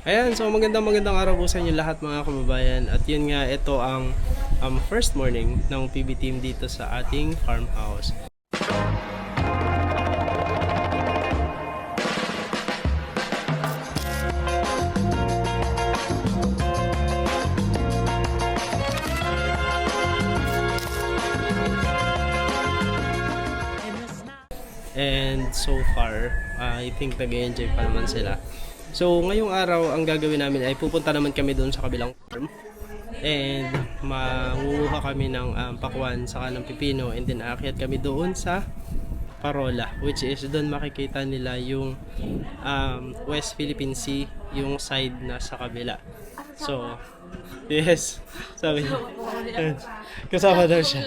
Ayan, so magandang araw po sa inyo lahat mga kababayan. At yun nga, ito ang first morning ng PB team dito sa ating farmhouse. And so far, I think nag-enjoy pa naman sila. So ngayong araw, ang gagawin namin ay pupunta naman kami doon sa kabilang farm. And manguha kami ng pakwan saka ng pipino, and then aakyat kami doon sa Parola, which is doon makikita nila yung West Philippine Sea, yung side na sa kabila. So, yes, sabi niya. Kasama daw siya.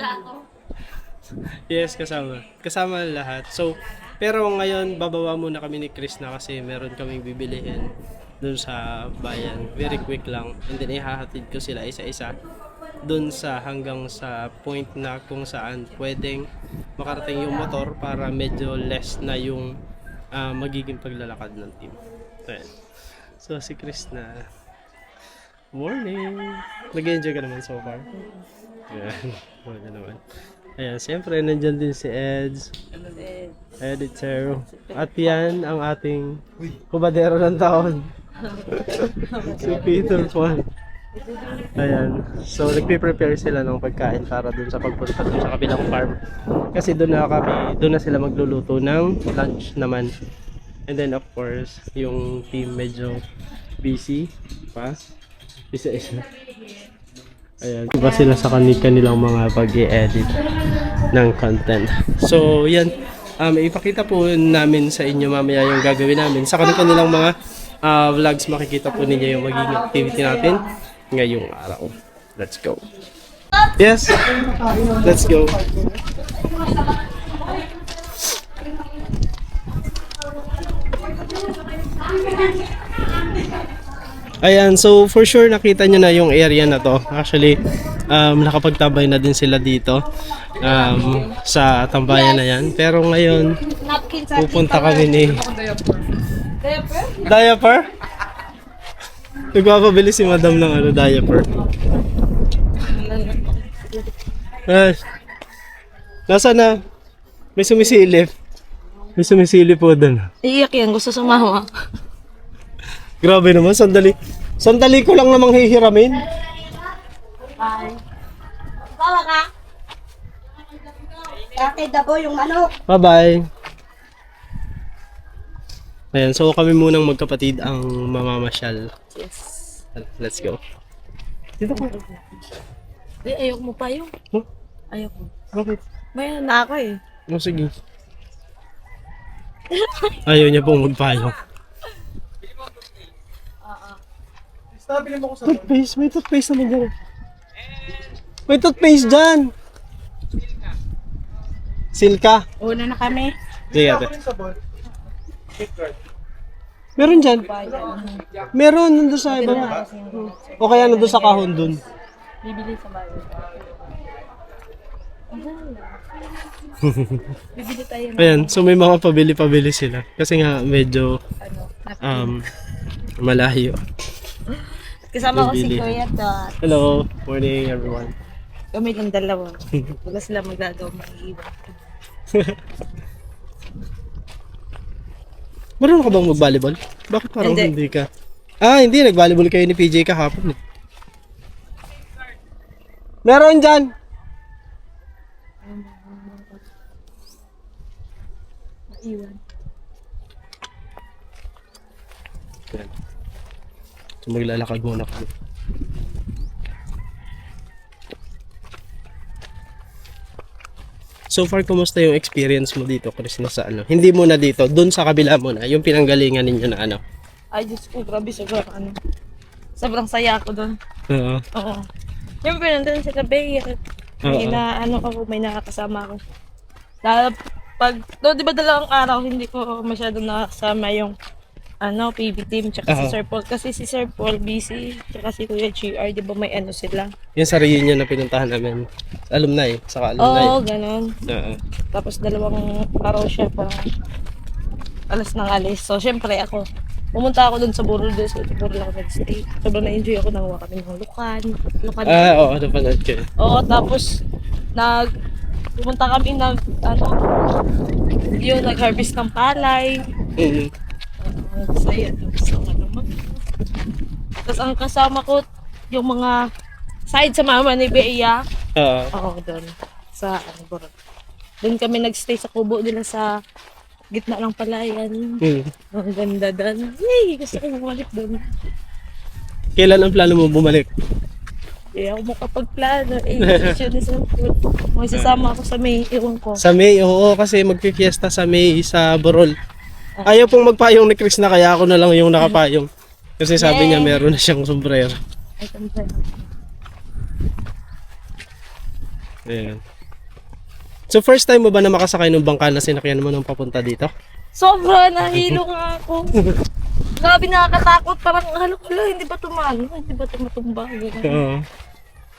Yes, kasama. Kasama lahat. So, pero ngayon, babawa muna kami ni Chris na kasi meron kaming bibilihin dun sa bayan. Very quick lang. And then, ihahatid ko sila isa-isa dun sa hanggang sa point na kung saan pwedeng makarating yung motor para medyo less na yung magiging paglalakad ng team. Ayan. So, si Chris na morning. Nag-enjoy ka naman so far? Ayan. Wala naman. Ayan, siyempre nandyan din si Eds, editor. At yan ang ating kubadero ng taon. Si Peter Pan. Ayan, so nagpe-prepare sila ng pagkain para dun sa pagpunta dun sa kabilang farm. Kasi dun na sila magluluto ng lunch naman. And then of course, yung team medyo busy pa. Isa-isa. Ayan, iba sila sa kanilang mga pag-i-edit ng content. So, yan. Ipakita po namin sa inyo mamaya yung gagawin namin. Sa kanilang mga vlogs, makikita po ninyo yung magiging activity natin ngayong araw. Let's go. Yes, let's go. Ayan, so for sure nakita nyo na yung area na to. Actually, nakapagtabay na din sila dito sa tambayan na yan. Pero ngayon, pupunta kami ni diaper? Nagpapabili si madam ng diaper. Nasaan na? May sumisilip. May sumisilip po doon. Iiyak yan, gusto sumama. Grabe naman, sandali ko lang namang hihiramin. Bye. Bawa ka. Kaya dabo yung manok. Bye-bye. Ayan, so kami munang magkapatid ang mamamasyal. Yes. Let's go. Dito ko. Ayoko mo pa yung. Huh? Ayoko. Bakit? May na ako eh. Oh, sige. Ayaw niya pong magpayong. Toothpaste, may toothpaste naman dyan. May toothpaste dyan. Silka. Una na kami. Sige ate. Meron dyan. Meron nandun sa ibaba. O kaya nandun sa kahon dun. Bibili sa bayo. Bibili tayo ng Ayan, so may mga pabili-pabili sila. Kasi nga medyo malayo. kasama ko si bibili. Kuya Dot. Hello, morning everyone. Kami lang dalawa. Wala sila magagawa mag-iwan. Marunong ka bang mag-volleyball? Bakit parang Hindi. hindi ka? Hindi. Nag-volleyball kayo ni PJ kahapon. Meron dyan! Iwan. Yan. So maglalakad muna kami. So far, kumusta yung experience mo dito, Chris, na sa ano? Hindi muna dito, dun sa kabila muna, yung pinanggalingan ninyo na ano. Ay, Diyos ko, grabe, sobrang ano. Sobrang saya ako doon. Oo. Oo. Siyempre, nandun sa tabi. May Oo. may nakakasama ako. Lalo, doon, di ba dalawang araw, hindi ko masyadong nakasama yung PB team, tsaka si Oo. Sir Paul. Kasi si Sir Paul busy, tsaka si Kuya GR, di ba may ano sila? Yung sa reunion na pinuntahan namin. Alumni, saka Oo, alumni. ganun. Oo. Tapos dalawang araw siya, parang alas ng alis. So, syempre ako, pumunta ako dun sa Burol doon. So, Burol ako nag-stay. Sobrang na-enjoy ako. Nanguha kami ng lukan. Lukan. Oo, napanood ko. Oo, tapos, pumunta kami nag-harvest ng palay. Mm. Ang saya. Tapos ang kasama ko, yung mga side sa mama ni Bea. Oo. Oo, doon. Sa Burol. Doon kami nag-stay sa kubo nila sa gitna ng palayan. Mm. Ang ganda doon. Yay! Gusto ko bumalik doon. Kailan ang plano mo bumalik? Hindi ako makapagplano. Yun is good. May sasama ako sa May. Iwan ko. Sa May, oo, kasi magpifiesta sa May sa Borol. Ayaw pong magpayong ni Chris na kaya ako na lang yung nakapayong. Kasi sabi niya meron na siyang sombrero. Ay, ganda. Ayan. So first time mo ba na makasakay ng bangka na sinakyan mo nung papunta dito? Sobra, nahilo nga ako. Grabe, nakakatakot. Parang, hindi ba tumalo? Hindi ba tumatumba? Oo.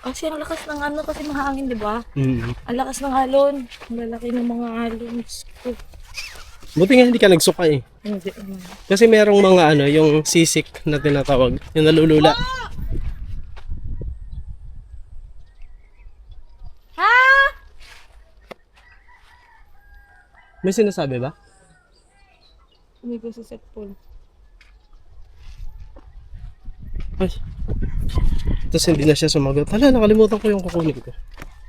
Kasi ang lakas ng kasi mahangin, di ba? Mm. Ang lakas ng alon. Ang lalaki ng mga alon. Buti nga hindi ka nagsukay. Hindi. Kasi merong mga yung sisik na tinatawag, yung nalulula. Ha? May sinasabi ba? Hindi ko sa setpool. Ay. Tapos hindi na siya sumagot. Hala, nakalimutan ko yung kukunin ko.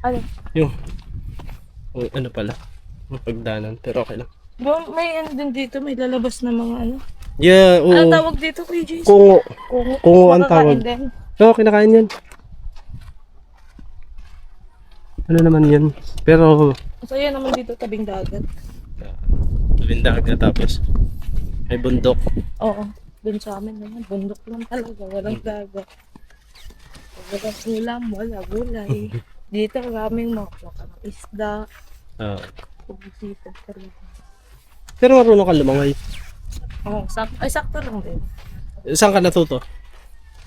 Ano? Yung, ano pala, yung pagdanan. Pero okay lang. May din dito, may lalabas na mga Yeah, oo. Ano tawag dito, Kuya Jason? Kungo. Kungo. Kungo ang Makakain tawag. din. Oo, kinakain yan. Ano naman yan? Pero, Masaya naman dito, tabing dagat. bindag na tapos may bundok. Oo. Dun sa amin naman, bundok lang talaga, walang dagat. Walang ulam, wala gulay. Dito maraming makakuha ng isda. Oo. Pag-isipag talaga. Pero marunong ka lumangoy. Oo, sakto lang din. Saan ka natuto?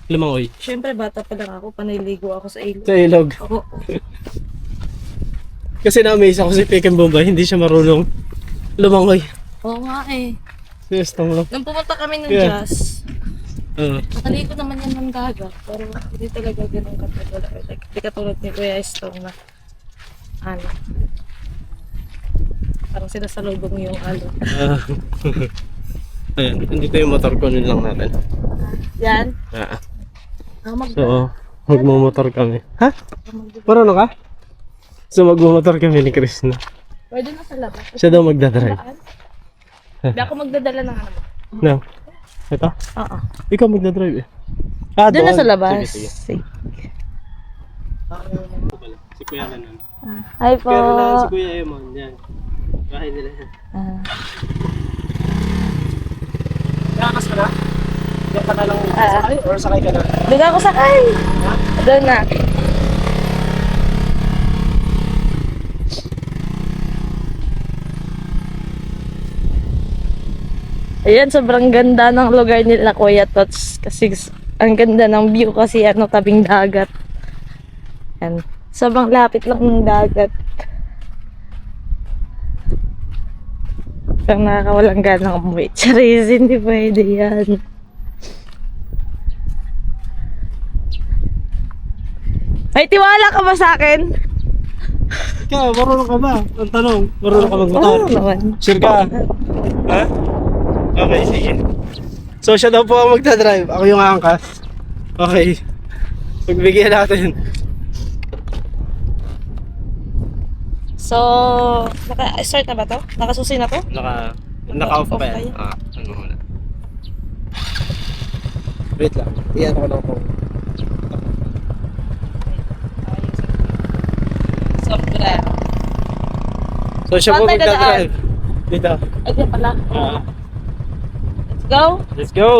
Lumangoy. Siyempre, bata pa lang ako, paniligo ako sa ilog. Sa ilog. Oo. Kasi na-amaze ako si Pekin Bombay, hindi siya marunong lumangoy. Oo nga eh. Seriously lang. Nung pumunta kami ng Yeah. jazz, Oo. nakaligo naman yan ng dagat, pero hindi talaga ganun katulad. Like, di katulad ni Kuya Estong na, parang sinasalubong yung Ah. Ayan, nandito yung motor ko lang natin. Yan. Ah. Mag- So, magmumotor kami. Ha? Marunong ka? So, magmumotor kami ni Chris na. Pwede na sa labas. Siya daw magdadrive. Hindi ako magdadala ng No. Ito? Oo. Ikaw magdadrive eh. Doon na sa labas. Sige, sige. Si Kuya Renan. Hi po. Pero na si Kuya Emon, yan. Bahay nila yan. Nakakas ka na? Diyan ka na lang sakay or sakay ka na? Doon ako sakay. Doon na. Ayan, sobrang ganda ng lugar nila, Kuya Tots. Kasi ang ganda ng view kasi tabing dagat. Ayan. Sobrang lapit lang ng dagat. Parang nakakawalang ganang umuwi. Charis, hindi pwede yan. Ay, tiwala ka ba sa akin? Ikaw, marunong ka ba? Ang tanong, marunong ka magmotor? Oo naman. Sure ka? Ha? Okay, sige. So siya daw po ang magdadrive, ako yung angkas. Okay. Pagbigyan natin. So, naka-start na ba to? Nakasusi na to? Naka-off pa yan. Ano muna. Wait lang. Iyan ko lang po. Sobra. So siya po Saan tayo magdadrive. Dito. Ay, di pala. Let's go. Let's go!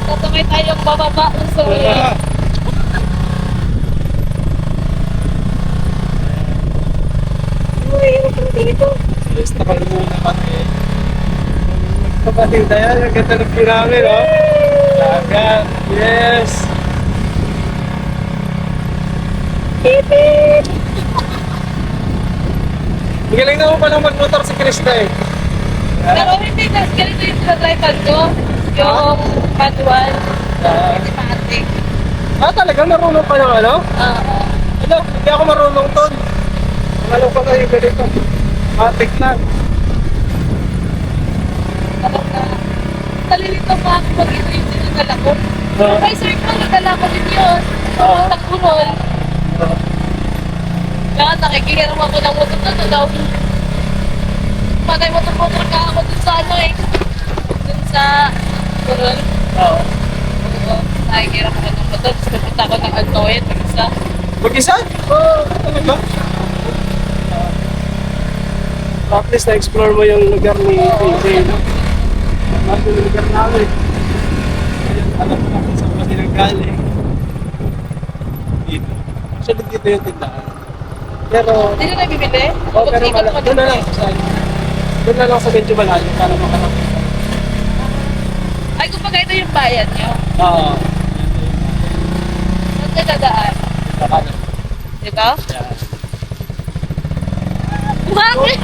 Tatamay tayong bababa. So, uy, ano pang dito? Yes, nakalumuna kami. Kapatid na yan, ang ganda ng view namin, oh. Dagat, yes! Pipit! Magaling naman palang magmotor si Krista eh. Pero hindi na, ganito yung tripod ko. Yung manual. Automatic. Talaga marunong pa ng ano? Ano, hindi ako marunong ton. Alam ko na yung ganito. Matik na. Talaga. Nalilito pa ako pag ito yung dinadala ko. Pero kay sir ko, nadala ko din yun. Sa kulol. Lahat, nakikihiram ako ng motor na daw. Patay motor-motor ka ako dun sa ano eh. Dun sa kulol. Oo. Oo. Nakikihiram ako ng motor. Tapos pupunta ako ng Altoid. Mag-isa. Mag-isa? Oo, talaga. At least na-explore mo yung lugar ni PJ, no? At yung lugar namin. Ayun, alam mo na kung saan kasi nanggaling. Dito. Actually, dito yung tindahan. Pero, Hindi na nabibili? pero doon na lang. Doon na lang sa medyo malayo para makalapit. Ay, kumbaga ito yung bayan nyo. Oo. Saan ka dadaan? Baka na. Dito? Yan. Bakit?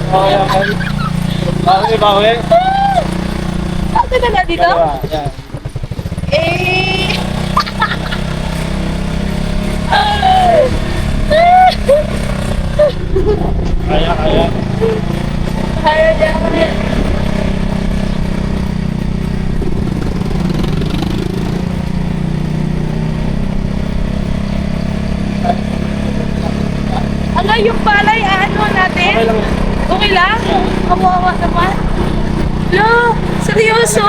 Okay, okay. Bawi, bawi. Saan ka dadaan dito? Dalawa, yan. Eh... Kaya, kaya. Kaya niya. Ano yung palay, ano natin? Okay lang. Okay lang? Kawawa naman. Lo, seryoso?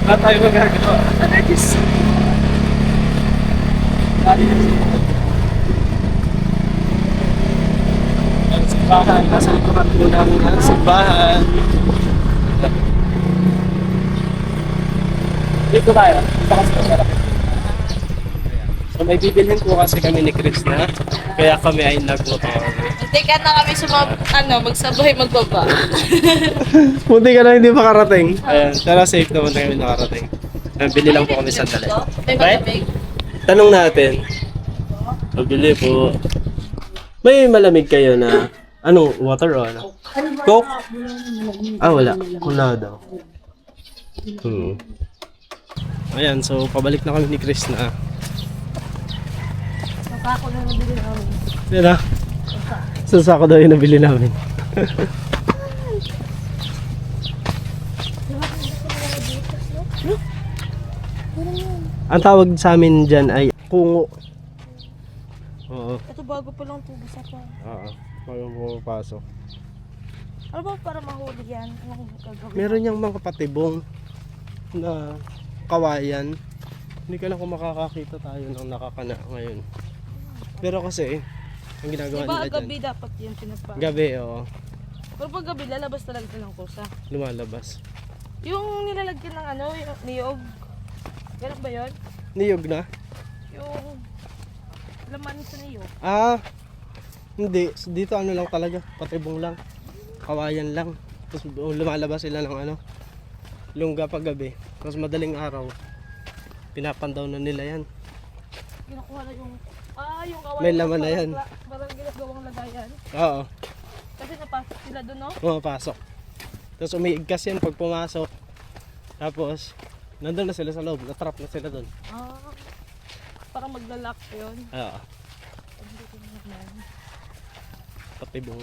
Lahat tayo magagawa. Ano, Diyos? Ang simbahan, nasa likuran po namin ang simbahan. Dito tayo, dito kasi masarap. So may bibilhin po kasi kami ni Chris na, kaya kami ay nagmotor. Teka na kami magsabay magbaba. Munti ka na hindi makarating. Ayan, pero safe naman na kami nakarating. Bili lang po kami sandali. May Right? malamig. Tanong natin. Pabili po. May malamig kayo na, anong, water o ano? Coke? Ah, wala. Wala daw. Ayan, so pabalik na kami ni Chris na. Sasako na nabili namin. Yan na. Sasako daw yung nabili namin. Ang tawag sa amin dyan ay kungo. Oo. Ito bago pa lang tubo sa pa. Oo. Bago pumapasok. Ano ba para mahuli yan? Anong gagawin? Meron niyang mga patibong na kawayan. Hindi ka lang kung makakakita tayo ng nakakana ngayon. Pero kasi, ang ginagawa Diba nila gabi dyan. dapat yan pinapa? Gabi, oo. Pero pag gabi lalabas talaga ng kusa. Lumalabas. Yung nilalagyan ng ano, yung niyog. Ganun ba yun? Niyog na? Yung laman sa niyog. Ah, hindi. Dito ano lang talaga, patibong lang. Kawayan lang. Tapos lumalabas sila ng ano, lungga pag gabi. Tapos madaling araw, pinapandaw na nila yan. Ginakuha na yung yung kawayan. May laman na yan. Parang ginagawang lagayan. Oo, Kasi napasok sila doon, no? pumapasok. Tapos umiigkas yan pag pumasok. Tapos, nandun na sila sa loob, natrap na sila doon. Parang maglalak yun. Oo, patibong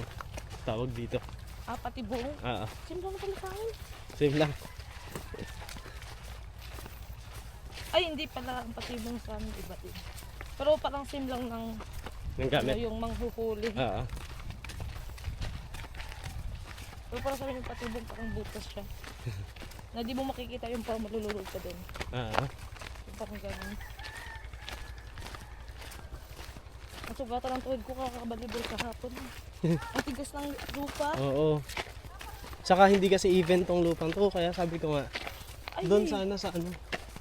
tawag dito. Pati buong. Oo, Simba na pala sa akin. same lang. Ay, hindi pala ang patibong sa amin, iba din. Pero parang sim lang ng Ng gamit. yung manghuhuli. Oo. Pero parang sa amin yung patibong parang butas siya. Na di mo makikita yung parang malululog ka din. Oo. Yung parang gano'n. Nasugatan ang tuhod ko kakakabalibor kahapon. Ang tigas ng lupa. Oo. Tsaka hindi kasi even tong lupang to, kaya sabi ko nga, Ay, doon sana sa ano,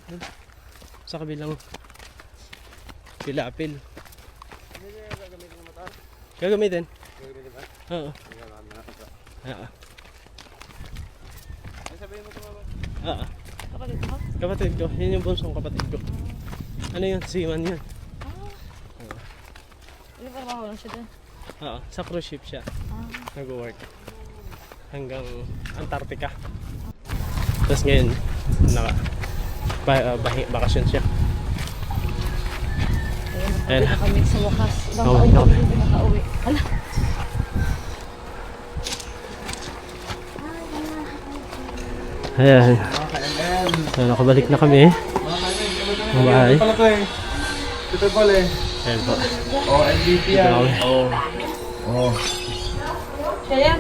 doon, sa kabilang pilapil. Gagamitin? Oo. Oo. Oo. kapatid mo? Kapatid ko, yun yung bunsong kapatid ko. Ano yun? Seaman yun. Ano trabaho lang siya dun? Oo, sa cruise ship siya. nag-work hanggang Antarctica. Tapos ngayon, bakasyon siya. Ayun, na kami sa wakas. Ibang Oh, taon no. kami hindi nakauwi. Ala, Ayan. So, nakabalik na kami. Bye. Pala to eh. Ito pala eh. Ayan po. Oh, MVP Dito na yan. kami. Oh. Oh. siya yan.